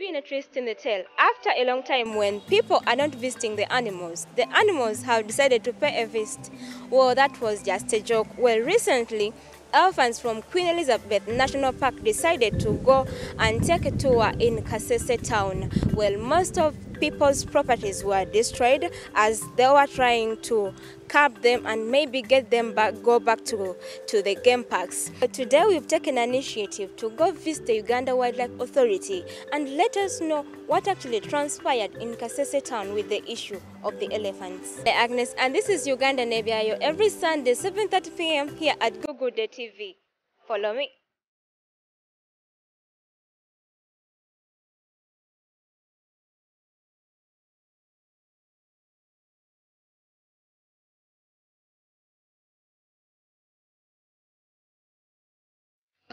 been a twist in the tale. After a long time when people are not visiting the animals have decided to pay a visit. Well, that was just a joke. Well, recently, elephants from Queen Elizabeth National Park decided to go and take a tour in Kaseese town. Well, most of people's properties were destroyed as they were trying to curb them and maybe get them go back to the game parks. But today we've taken an initiative to go visit the Uganda Wildlife Authority and let us know what actually transpired in Kaseese town with the issue of the elephants. I'm Agnes, and this is Uganda Nebyaayo every Sunday 7:30 p.m. here at Google Day TV. Follow me.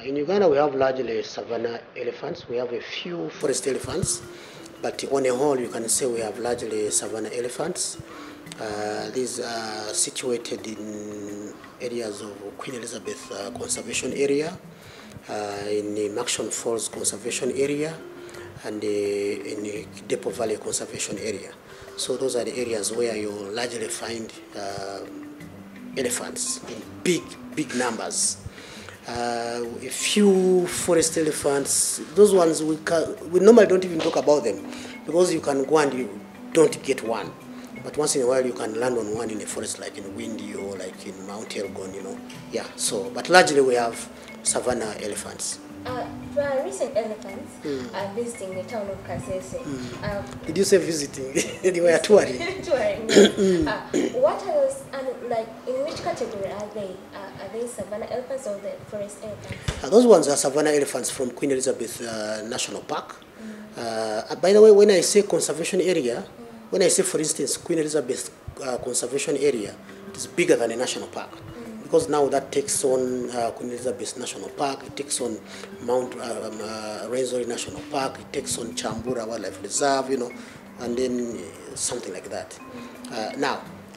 In Uganda, we have largely savanna elephants. We have a few forest elephants, but on a whole, you can say we have largely savanna elephants. These are situated in areas of Queen Elizabeth Conservation Area, in the Maxon Falls Conservation Area, and in the Depot Valley Conservation Area. So those are the areas where you largely find elephants in big numbers. A few forest elephants, those ones we normally don't even talk about them because you can go and you don't get one. But once in a while you can land on one in a forest like in Windy or like in Mount Elgon, you know. Yeah, so, but largely we have savanna elephants. Recent elephants are visiting the town of Kaseese. Did you say visiting? They were touring. Touring. What else, and like in which category are they? Are they savanna elephants or the forest elephants? Those ones are savanna elephants from Queen Elizabeth National Park. By the way, when I say conservation area, when I say, for instance, Queen Elizabeth Conservation Area, it's bigger than a national park. Because now that takes on Queen Elizabeth National Park, it takes on Mount Rwenzori National Park, it takes on Chambura Wildlife Reserve, you know, and then something like that.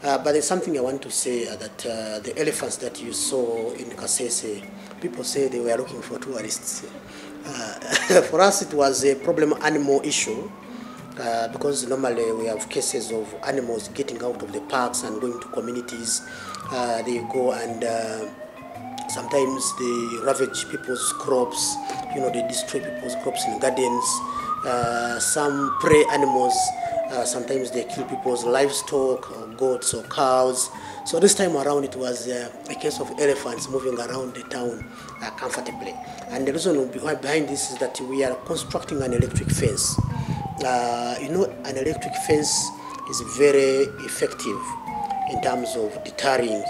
But there's something I want to say that the elephants that you saw in Kaseese, people say they were looking for tourists. For us, it was a problem animal issue. Because normally we have cases of animals getting out of the parks and going to communities. They go and sometimes they ravage people's crops, you know, they destroy people's crops in gardens. Some prey animals, sometimes they kill people's livestock, or goats or cows. So this time around it was a case of elephants moving around the town comfortably. And the reason behind this is that we are constructing an electric fence. You know, an electric fence is very effective in terms of deterring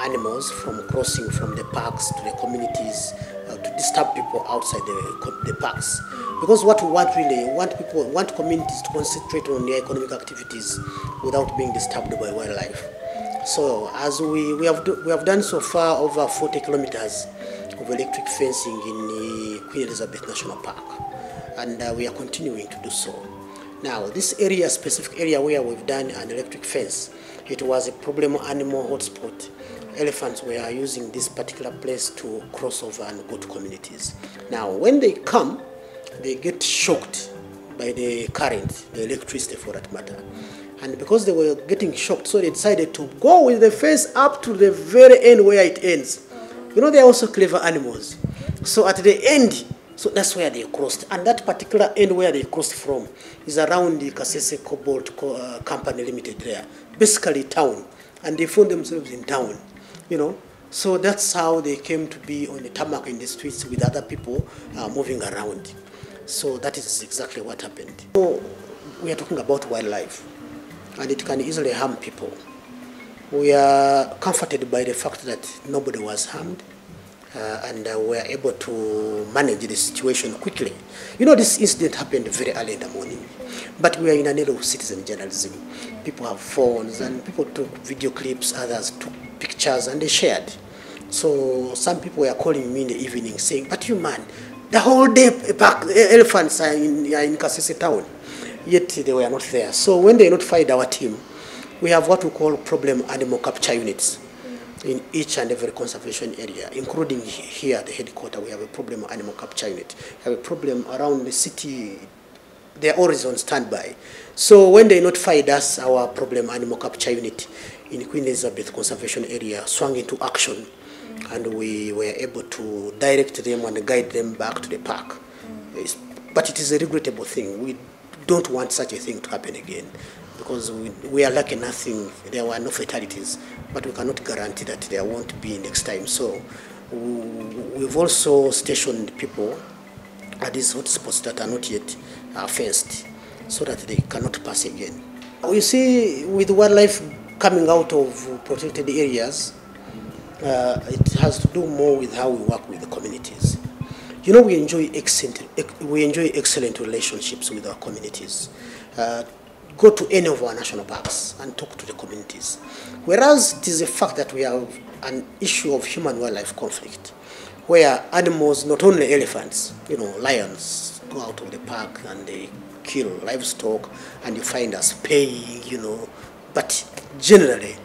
animals from crossing from the parks to the communities to disturb people outside the parks. Because what we want really, want communities to concentrate on their economic activities without being disturbed by wildlife. So as we have done so far over 40 kilometers of electric fencing in the Queen Elizabeth National Park. And we are continuing to do so. Now, this area, specific area where we've done an electric fence, it was a problem animal hotspot. Elephants were using this particular place to cross over and go to communities. Now, when they come, they get shocked by the current, the electricity for that matter. And because they were getting shocked, so they decided to go with the fence up to the very end where it ends. You know, they're also clever animals. So at the end, so that's where they crossed. And that particular end where they crossed from is around the Kaseese Cobalt Company Limited there. Basically town. And they found themselves in town, you know. So that's how they came to be on the tarmac in the streets with other people moving around. So that is exactly what happened. So we are talking about wildlife, and it can easily harm people. We are comforted by the fact that nobody was harmed. And we are able to manage the situation quickly. You know, this incident happened very early in the morning, but we are in an era of citizen journalism. People have phones, and people took video clips, others took pictures, and they shared. So some people were calling me in the evening saying, "But you man, the whole day elephants are in Kaseese town," yet they were not there. So when they notified our team, we have what we call problem animal capture units in each and every conservation area, including here at the headquarters. We have a problem animal capture unit. We have a problem around the city they are always on standby. So when they notified us, our problem animal capture unit in Queen Elizabeth Conservation Area swung into action, and we were able to direct them and guide them back to the park. But it is a regrettable thing. We don't want such a thing to happen again, because we are lucky nothing, there were no fatalities, but we cannot guarantee that there won't be next time. So we've also stationed people at these hotspots that are not yet fenced, so that they cannot pass again. You see, with wildlife coming out of protected areas, it has to do more with how we work with the communities. You know, we enjoy excellent relationships with our communities. Go to any of our national parks and talk to the communities. Whereas it is a fact that we have an issue of human-wildlife conflict, where animals, not only elephants, you know, lions, go out of the park and they kill livestock, and you find us paying, you know. But generally,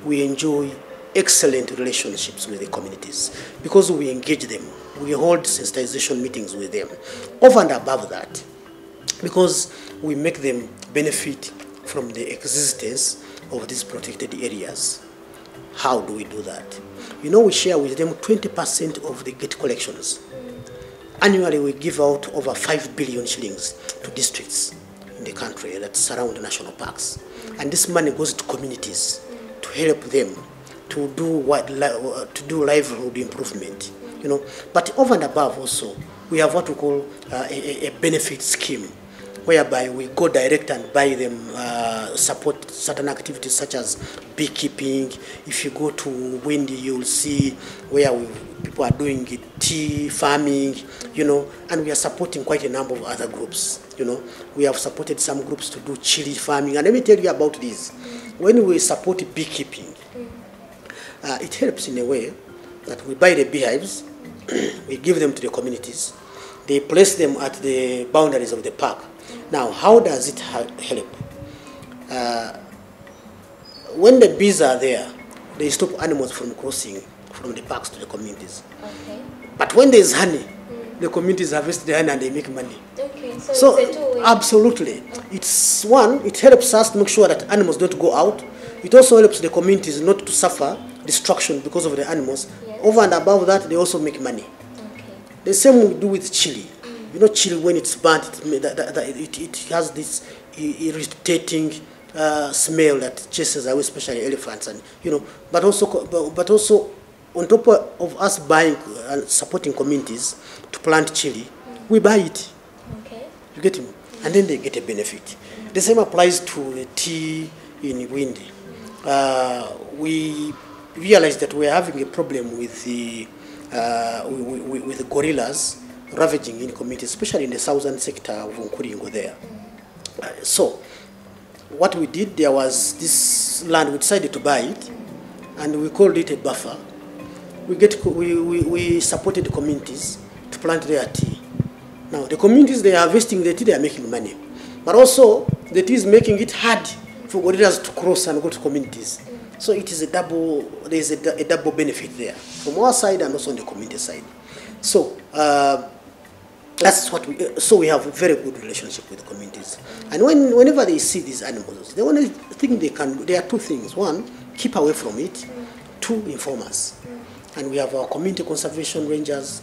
we enjoy excellent relationships with the communities because we engage them. We hold sensitization meetings with them. Over and above that, because we make them benefit from the existence of these protected areas. How do we do that? You know, we share with them 20% of the gate collections. Annually, we give out over 5 billion shillings to districts in the country that surround the national parks. And this money goes to communities to help them to do livelihood improvement, you know. But over and above also, we have what we call a benefit scheme, whereby we go direct and buy them, support certain activities such as beekeeping. If you go to Windy, you'll see where people are doing tea farming, you know, and we are supporting quite a number of other groups, you know. We have supported some groups to do chili farming, and let me tell you about this. When we support beekeeping, it helps in a way that we buy the beehives, we give them to the communities, they place them at the boundaries of the park. Now, how does it help? When the bees are there, they stop animals from crossing from the parks to the communities. Okay. But when there is honey, the communities harvest the honey and they make money. Okay, so it's a two-way. Absolutely. Okay. It's one, it helps us to make sure that animals don't go out. It also helps the communities not to suffer destruction because of the animals. Yes. Over and above that, they also make money. Okay. The same we do with chili. You know, chili, when it's burnt, it has this irritating smell that chases away, especially elephants, and you know. But also, on top of us buying and supporting communities to plant chili, we buy it. Okay. You get me, and then they get a benefit. The same applies to the tea in Windy. We realized that we're having a problem with the gorillas ravaging in communities, especially in the southern sector of Nkuringo there. So what we did, there was this land, we decided to buy it, and we called it a buffer. We supported the communities to plant their tea. Now the communities, they are harvesting the tea, they are making money. But also, the tea is making it hard for gorillas to cross and go to communities. So it is there is a double benefit there, from our side and also on the community side. So that's what we have a very good relationship with the communities. And whenever they see these animals, the only thing they can do, there are two things. One, keep away from it. Two, inform us. And we have our community conservation rangers,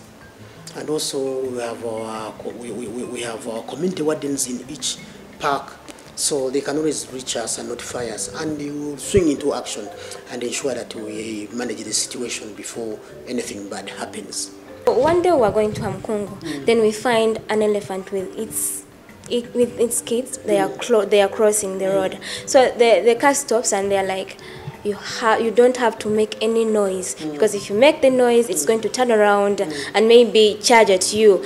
and also we have our community wardens in each park, so they can always reach us and notify us, and we will swing into action and ensure that we manage the situation before anything bad happens. One day we're going to Hamkungu, then we find an elephant with its kids. They are crossing the road. So the car stops and they're like, you don't have to make any noise, because if you make the noise, it's going to turn around and maybe charge at you.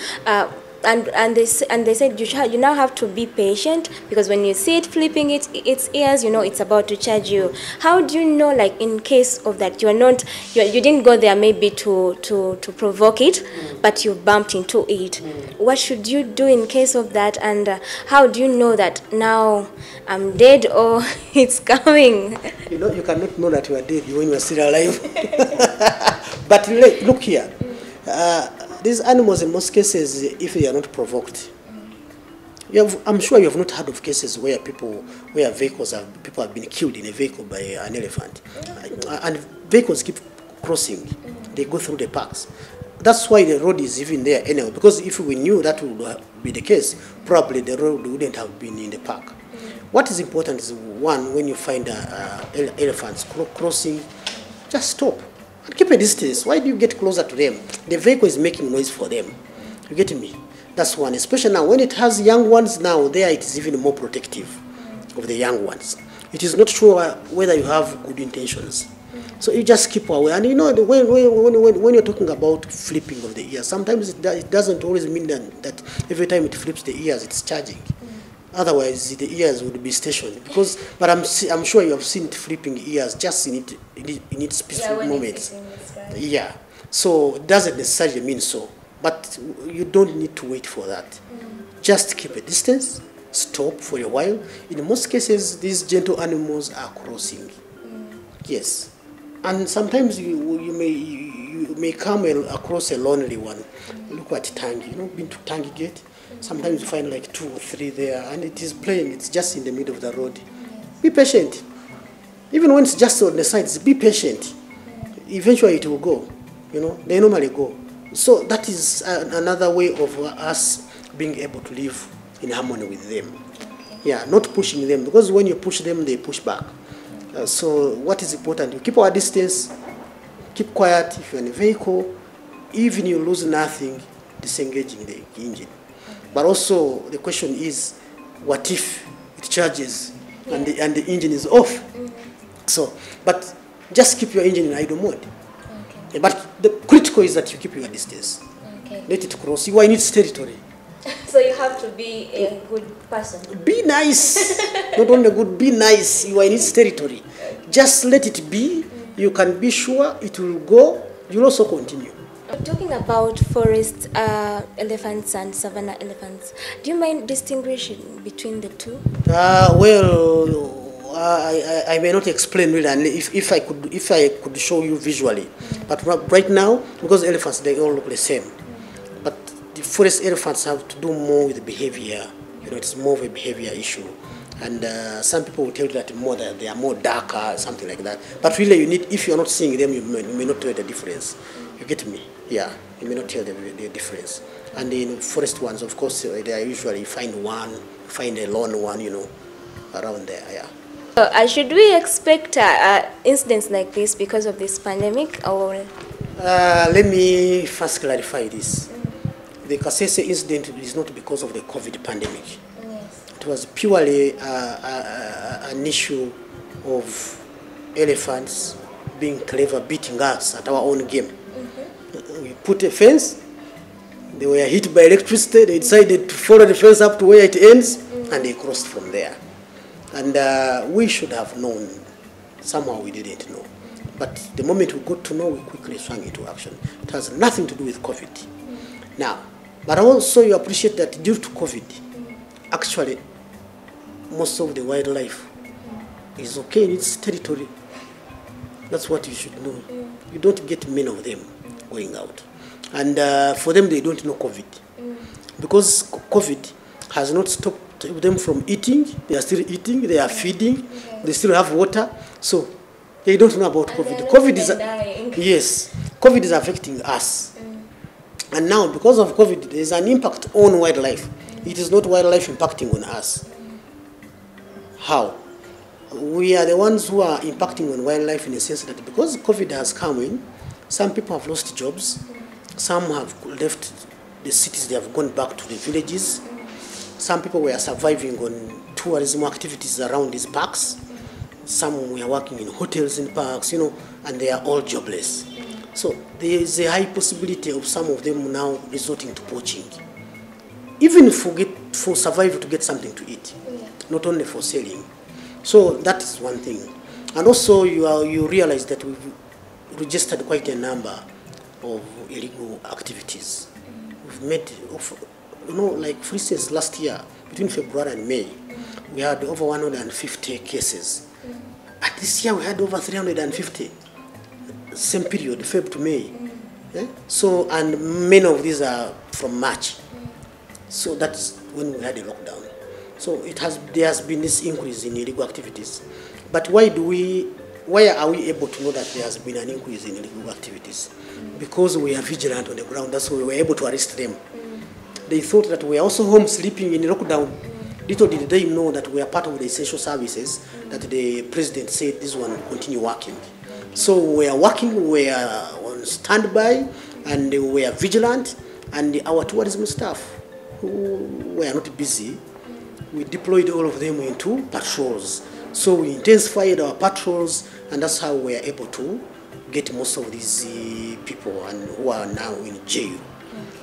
And they said you now have to be patient, because when you see it flipping its ears, you know it's about to charge you. How do you know, like in case of that, you didn't go there maybe to provoke it, but you bumped into it? What should you do in case of that, and how do you know that now I'm dead or it's coming? You know, you cannot know that you are dead when you are still alive. But look here. These animals, in most cases, if they are not provoked, I'm sure you have not heard of cases where people have been killed in a vehicle by an elephant, and vehicles keep crossing. They go through the parks. That's why the road is even there anyway. Because if we knew that would be the case, probably the road wouldn't have been in the park. What is important is, one, when you find elephants crossing, just stop and keep a distance. Why do you get closer to them? The vehicle is making noise for them. You get me? That's one. Especially now when it has young ones, now there it is even more protective of the young ones. It is not sure whether you have good intentions. So you just keep away. And you know, when you're talking about flipping of the ears, sometimes it doesn't always mean that every time it flips the ears, it's charging. Otherwise, the ears would be stationed. But I'm sure you have seen it flipping ears just in its peaceful moments. Yeah. So it doesn't necessarily mean so. But you don't need to wait for that. Just keep a distance, stop for a while. In most cases, these gentle animals are crossing. Yes. And sometimes you may come across a lonely one. Look at Tangi. You know, been to Tangi Gate? Sometimes you find like 2 or 3 there, and it is playing. It's just in the middle of the road. Be patient. Even when it's just on the sides, be patient. Eventually it will go. You know, they normally go. So that is another way of us being able to live in harmony with them. Yeah, not pushing them, because when you push them, they push back. So what is important? You keep our distance, keep quiet if you're in a vehicle. Even you lose nothing, disengaging the engine. But also the question is, what if it charges and the engine is off? So, but just keep your engine in idle mode. Okay. But the critical is that you keep your distance. Okay. Let it cross. You are in its territory. So you have to be a good person. Be nice. Not only good, be nice. You are in its territory. Just let it be. You can be sure it will go. You'll also continue. Talking about forest elephants and savanna elephants, do you mind distinguishing between the two? I may not explain really, and if I could show you visually. But right now, because elephants, they all look the same. But the forest elephants have to do more with behavior. You know, it's more of a behavior issue. And some people will tell you that they are more darker, something like that. But really, if you're not seeing them, you may not tell the difference. You get me? Yeah, you may not tell the difference. And in forest ones, of course, they are usually find a lone one, you know, around there. Yeah. Should we expect incidents like this because of this pandemic, or? Let me first clarify this. The Kaseese incident is not because of the COVID pandemic. Yes. It was purely an issue of elephants being clever, beating us at our own game. We put a fence, they were hit by electricity, they decided to follow the fence up to where it ends, and they crossed from there. And we should have known. Somehow we didn't know. But the moment we got to know, we quickly swung into action. It has nothing to do with COVID. Now, but also you appreciate that due to COVID, actually, most of the wildlife is okay in its territory. That's what you should know. You don't get many of them going out. And for them, they don't know COVID. Because COVID has not stopped them from eating. They are still eating, they are feeding, they still have water. So they don't know about COVID. COVID is affecting us. And now, because of COVID, there is an impact on wildlife. It is not wildlife impacting on us. How? We are the ones who are impacting on wildlife in the sense that because COVID has come in, some people have lost jobs, some have left the cities, they have gone back to the villages. Some people were surviving on tourism activities around these parks. Some were working in hotels in parks, you know, and they are all jobless. So there is a high possibility of some of them now resorting to poaching, even for survival to get something to eat, not only for selling. So that is one thing. And also you realize that we've registered quite a number of illegal activities. We've made, you know, like for instance, last year, between February and May, we had over 150 cases. And this year we had over 350. Same period, Feb to May. So, and many of these are from March. So that's when we had a lockdown. So there has been this increase in illegal activities. But why are we able to know that there has been an increase in illegal activities? Because we are vigilant on the ground. That's why we were able to arrest them. They thought that we are also home sleeping in lockdown. Little did they know that we are part of the essential services that the president said this one will continue working. So we are working, we are on standby, and we are vigilant, and our tourism staff who were not busy, we deployed all of them into patrols. So we intensified our patrols, and that's how we are able to get most of these people and who are now in jail.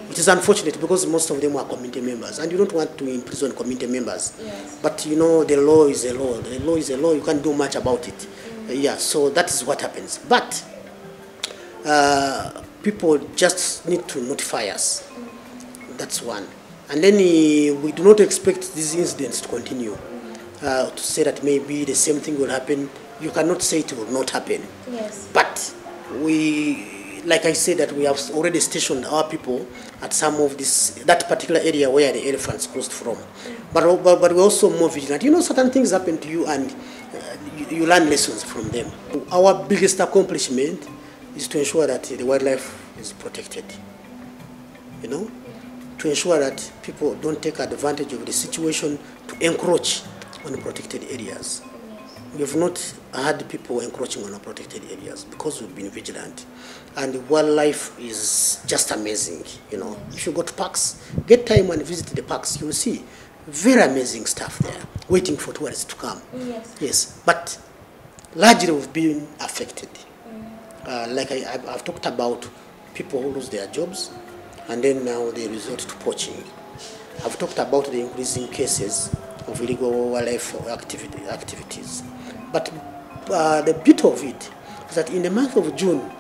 It is unfortunate because most of them are community members, and you don't want to imprison community members. Yes. But you know, the law is a law. The law is a law. You can't do much about it. Yeah, so that is what happens. But people just need to notify us. That's one. And then we do not expect these incidents to continue. To say that maybe the same thing will happen, you cannot say it will not happen. Yes. But like I said, that we have already stationed our people at some of that particular area where the elephants crossed from. But we're also more vigilant. You know, certain things happen to you, and you learn lessons from them. Our biggest accomplishment is to ensure that the wildlife is protected. You know, to ensure that people don't take advantage of the situation to encroach on the protected areas. We have not had people encroaching on our protected areas because we've been vigilant. And the wildlife is just amazing, you know. If you go to parks, get time and visit the parks, you'll see very amazing stuff there, waiting for tourists to come. Yes. Yes, but largely we've been affected. Like I've talked about people who lose their jobs, and then now they resort to poaching. I've talked about the increasing cases of illegal wildlife activities. But the beauty of it is that in the month of June,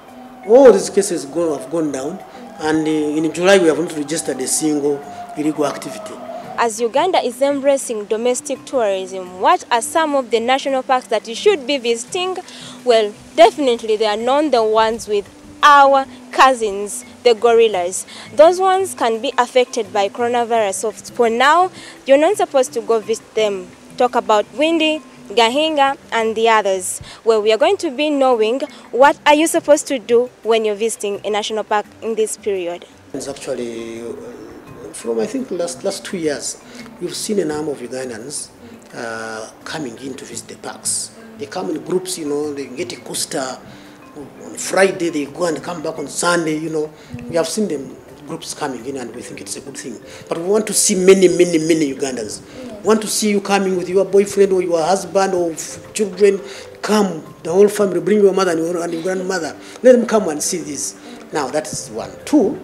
all these cases have gone down, and in July we have not registered a single illegal activity. As Uganda is embracing domestic tourism, what are some of the national parks that you should be visiting? Well, definitely they are not the ones with our cousins, the gorillas. Those ones can be affected by coronavirus. So for now, you're not supposed to go visit them. Talk about Windy, Gahinga, and the others, where we are going to be knowing what are you supposed to do when you're visiting a national park in this period. It's actually, from I think last 2 years, we've seen a number of Ugandans coming in to visit the parks. They come in groups, you know, they get a coaster. On Friday they go and come back on Sunday, you know. We have seen them groups coming in, and we think it's a good thing. But we want to see many Ugandans. We want to see you coming with your boyfriend or your husband or children. Come, the whole family, bring your mother and your grandmother. Let them come and see this. Now that is one. Two,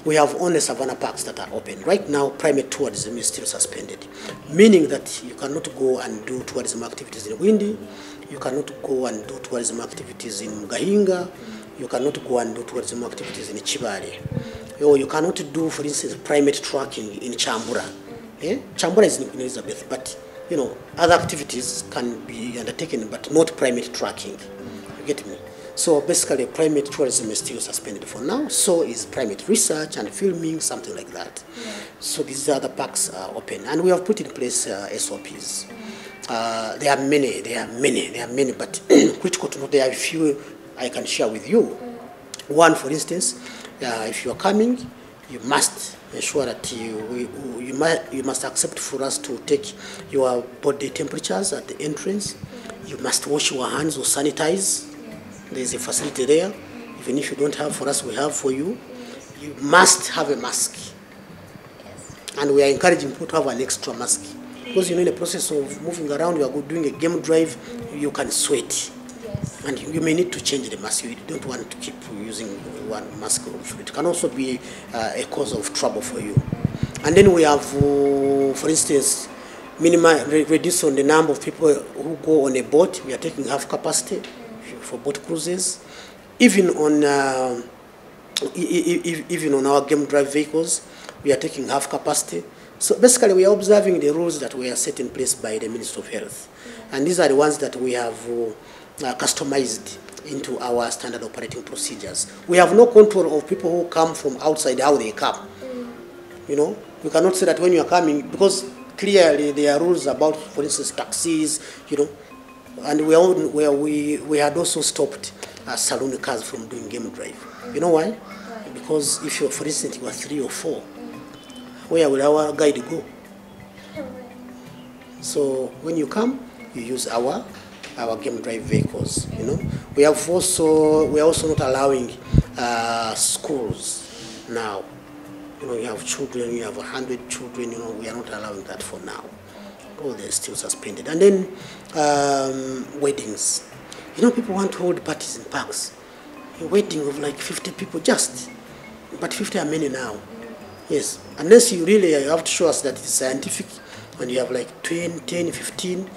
we have only savanna parks that are open. Right now, primate tourism is still suspended, meaning that you cannot go and do tourism activities in Windy, you cannot go and do tourism activities in Gahinga, you cannot go and do tourism activities in Chibale, or you cannot do, for instance, primate tracking in Chambura. Chambura is in Queen Elizabeth, but you know, other activities can be undertaken, but not primate tracking. You get me? So basically, primate tourism is still suspended for now. So is primate research and filming, something like that. Yeah. So these other parks are open, and we have put in place SOPs. There are many, but critical to note, there are a few I can share with you. One, for instance, if you are coming, you must ensure that you must accept for us to take your body temperatures at the entrance. You must wash your hands or sanitize. There is a facility there. Even if you don't have for us, we have for you. You must have a mask. Yes. And we are encouraging people to have an extra mask. Because you know, in the process of moving around, you are doing a game drive, you can sweat. Yes. And you may need to change the mask. You don't want to keep using one mask. It can also be a cause of trouble for you. And then we have, for instance, reduce on the number of people who go on a boat. We are taking half capacity for boat cruises, even on our game drive vehicles, we are taking half capacity. So basically, we are observing the rules that were set in place by the Ministry of Health, and these are the ones that we have customized into our standard operating procedures. We have no control of people who come from outside how they come. You know, we cannot say that when you are coming, because clearly there are rules about, for instance, taxis, you know, and we had also stopped saloon cars from doing game drive. You know why? Because if you, for instance, you are 3 or 4, where will our guide go? So when you come, you use our game drive vehicles. You know, we are also not allowing schools now. You know, you have children, you have 100 children. You know, we are not allowing that for now. Oh, they're still suspended. And then weddings. You know, people want to hold parties in parks. A wedding of like 50 people just, but 50 are many now. Yes, unless you really have to show us that it's scientific, and you have like 10, 15,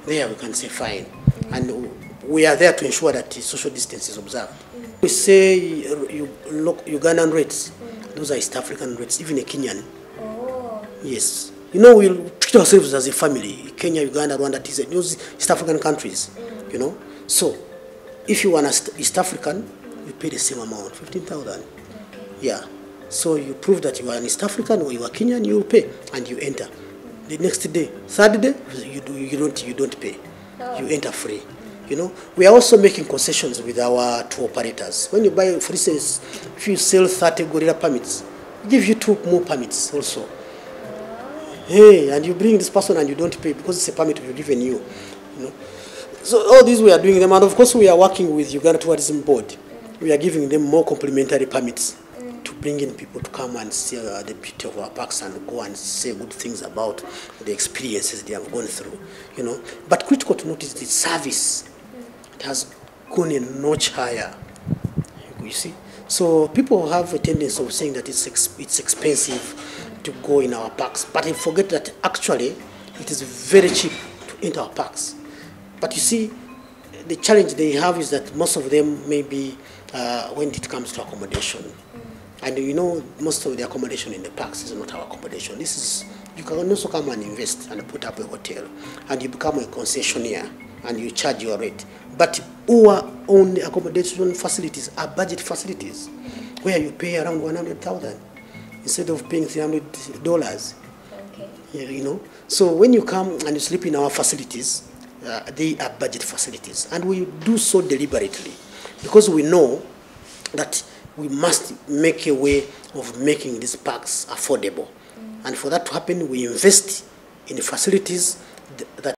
there we can say fine. And we are there to ensure that the social distance is observed. We say you look Ugandan rates, those are East African rates, even a Kenyan. Oh. Yes. You know, we treat ourselves as a family. Kenya, Uganda, Rwanda, those East African countries, you know. So, if you are East African, you pay the same amount, 15,000. Okay. Yeah. So you prove that you are an East African or you are Kenyan, you will pay and you enter. The next day, third day, you don't pay. Oh. You enter free. You know, we are also making concessions with our tour operators. When you buy, for instance, if you sell 30 gorilla permits, we give you 2 more permits also. Hey, and you bring this person and you don't pay because it's a permit we've given you. You know, so all these we are doing them, and of course we are working with Uganda Tourism Board. We are giving them more complimentary permits to bring in people to come and see the beauty of our parks and go and say good things about the experiences they have gone through. You know, but critical to notice the service. It has gone a notch higher. You see, so people have a tendency of saying that it's expensive to go in our parks, but I forget that actually it is very cheap to enter our parks. But you see, the challenge they have is that most of them maybe when it comes to accommodation, and you know most of the accommodation in the parks is not our accommodation. This is, you can also come and invest and put up a hotel, and you become a concessionaire and you charge your rate. But our own accommodation facilities are budget facilities, where you pay around 100,000 instead of paying $300. Okay. You know, so when you come and you sleep in our facilities, they are budget facilities, and we do so deliberately because we know that we must make a way of making these parks affordable. And for that to happen, we invest in the facilities that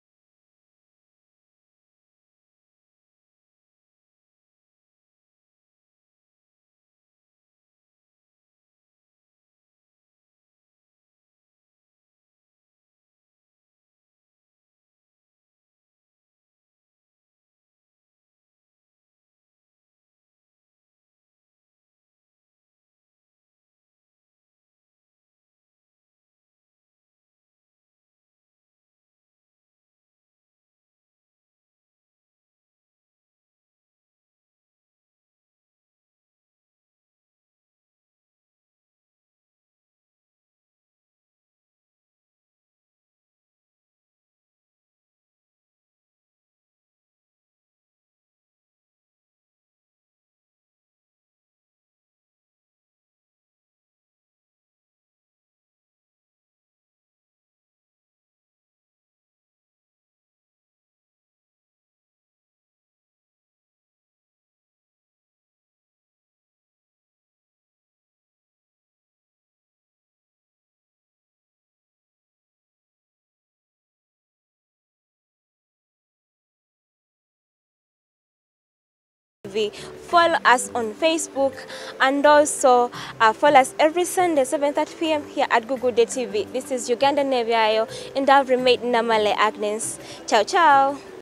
Follow us on Facebook, and also follow us every Sunday 7:30 p.m. here at Google Day TV. This is Uganda Nebyaayo, and I've remained Namale Agnes. Ciao, ciao.